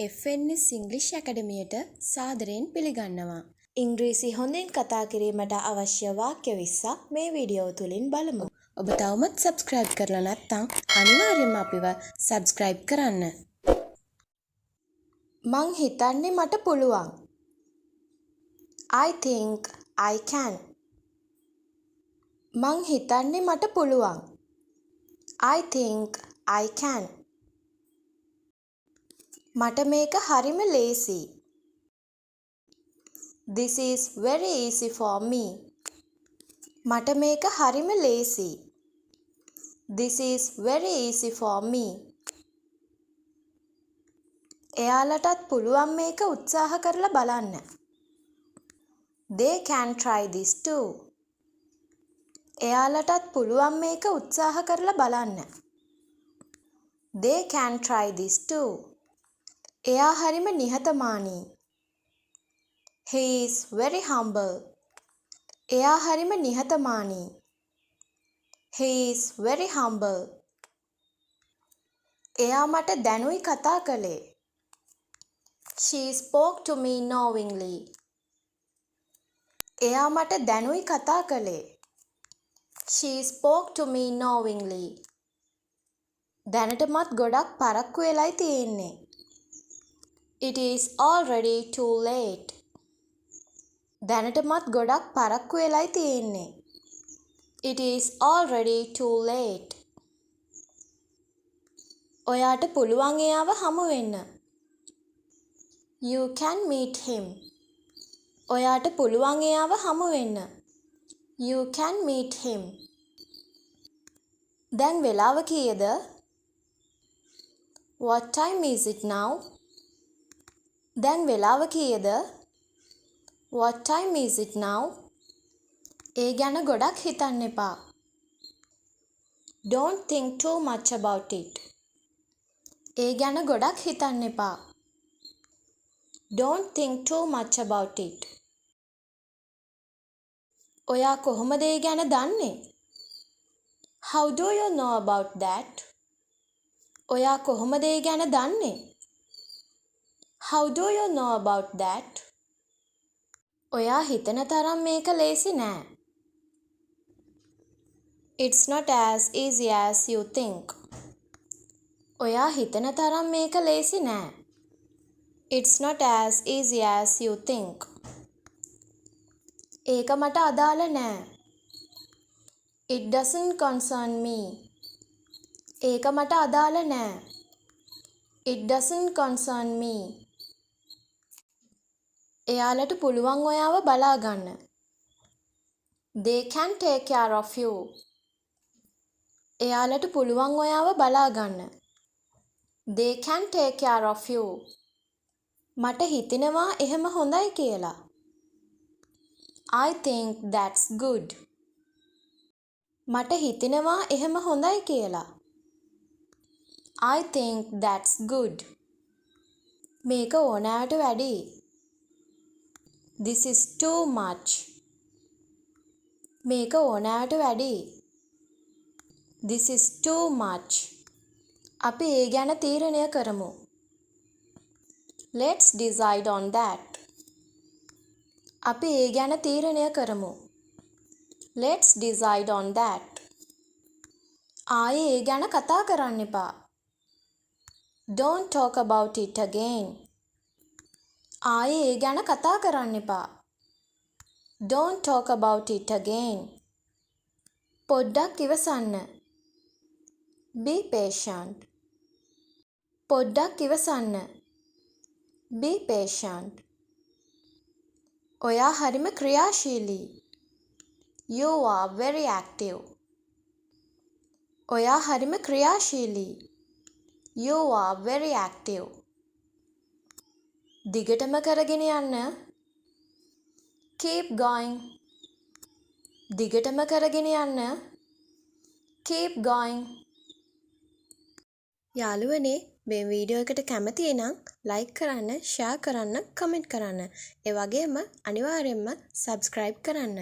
FNS ඉංග්‍රීසි ඇකඩමියට සාදරයෙන් පිළිගන්නවා. ඉංග්‍රීසි හොඳින් කතා කිරීමට අවශ්‍ය වාක්‍ය 20ක් මේ වීඩියෝ තුලින් බලමු. ඔබ තවමත් subscribe කරලා නැත්නම් අනිවාර්යයෙන්ම අපිව subscribe කරන්න. මං හිතන්නේ මට පුළුවන්. I think I can. මං හිතන්නේ මට පුළුවන්. I think I can. මට මේක හරිම ලේසි. This is very easy for me. මට මේක හරිම ලේසි. This is very easy for me. එයාලටත් පුළුවන් මේක උත්සාහ කරලා බලන්න. They can try this too. එයාලටත් පුළුවන් මේක උත්සාහ කරලා බලන්න. They can try this too. එයා හරිම නිහතමානී. He is very humble. එයා හරිම නිහතමානී. He is very humble. එයා මට දැනුයි කතා කළේ. She spoke to me knowingly. එයා මට දැනුයි කතා කළේ. She spoke to me knowingly. දැනටමත් ගොඩක් පරක්කු වෙලයි තියෙන්නේ. It is already too late. දැනටමත් ගොඩක් පරක්කු වෙලයි තියෙන්නේ. It is already too late. ඔයාට පුළුවන් එයාව හමු වෙන්න. You can meet him. ඔයාට පුළුවන් එයාව හමු වෙන්න. You can meet him. දැන් වෙලාව කීයද? What time is it now? දැන් වෙලාව කීයද? What time is it now? ඒ ගැන ගොඩක් හිතන්න එපා. Don't think too much about it. ඒ ගැන ගොඩක් හිතන්න එපා. Don't think too much about it. ඔයා කොහොමද ඒ ගැන දන්නේ? How do you know about that? ඔයා කොහොමද ඒ ගැන දන්නේ? How do you know about that? ඔයා හිතන තරම් මේක ලේසි නෑ. It's not as easy as you think. ඔයා හිතන තරම් මේක ලේසි නෑ. It's not as easy as you think. ඒක මට අදාළ නෑ. It doesn't concern me. ඒක මට අදාළ නෑ. It doesn't concern me. එයාලට පුළුවන් ඔයාව බලා ගන්න. They can take care of you. එයාලට පුළුවන් ඔයාව බලා ගන්න. They can take care of you. මට හිතෙනවා එහෙම හොඳයි කියලා. I think that's good. මට හිතෙනවා එහෙම හොඳයි කියලා. I think that's good. මේක ඕනෑවට වැඩි. This is too much. මේක ඕනෑවට වැඩි. This is too much. අපි ඒ ගැන තීරණය කරමු. Let's decide on that. අපි ඒ ගැන තීරණය කරමු. Let's decide on that. ආයේ ඒ ගැන කතා කරන්න එපා. Don't talk about it again. ආයේ ඒ ගැන කතා කරන්න එපා. Don't talk about it again. පොඩ්ඩක් ඉවසන්න. Be patient. පොඩ්ඩක් ඉවසන්න. Be patient. ඔයා හරිම ක්‍රියාශීලී. You are very active. ඔයා හරිම ක්‍රියාශීලී. You are very active. දිගටම කරගෙන යන්න. Keep going. දිගටම කරගෙන යන්න. Keep going. යාළුවනේ මේ වීඩියෝ එකට කැමති නම් ලයික් කරන්න, ෂෙයා කරන්න, කමෙන්ට් කරන්න. ඒ වගේම අනිවාර්යයෙන්ම subscribe කරන්න.